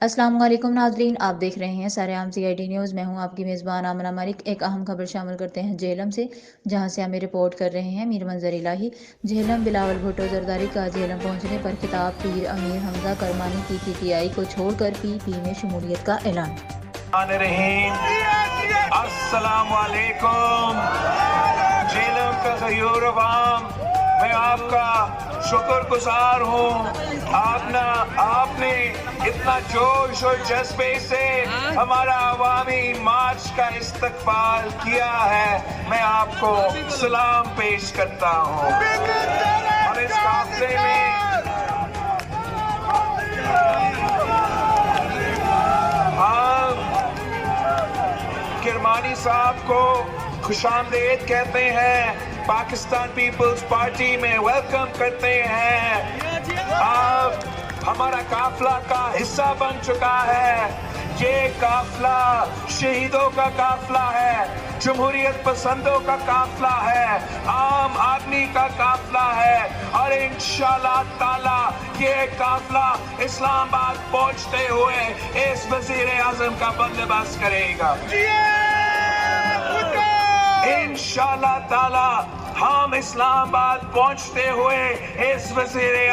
السلام علیکم ناظرین، آپ دیکھ رہے ہیں سرعام CID نیوز۔ میں ہوں آپ کی میزبان آمنہ ملک۔ ایک اہم خبر شامل کرتے ہیں جہلم سے، جہاں سے ہمیں رپورٹ کر رہے ہیں میر منظر الہی۔ جہلم بلاول بھٹو زرداری کا جہلم پہنچنے پر خطاب پیر امیر حمزہ کرمانی کی PTI کو چھوڑ کر PP میں شمولیت کا اعلان۔ السلام علیکم جہلم کا غیور عوام، میں آپ کا شکر گزار ہوں۔ آپ نے اتنا جوش اور جذبے سے ہمارا عوامی مارچ کا استقبال کیا ہے، میں آپ کو سلام پیش کرتا ہوں۔ اور اس قافلے میں کرمانی صاحب کو خوش آمدید کہتے ہیں، پاکستان پیپلز پارٹی میں ویلکم کرتے ہیں۔ آپ ہمارا قافلہ کا حصہ بن چکا ہے۔ یہ قافلہ شہیدوں کا قافلہ ہے، جمہوریت پسندوں کا قافلہ ہے، عام آدمی کا قافلہ ہے، اور انشاءاللہ تعالی یہ قافلہ اسلام آباد پہنچتے ہوئے اس وزیر اعظم کا بندوبست کرے گا۔ انشاءاللہ تعالی ہم اسلام آباد پہنچتے ہوئے اس وزیر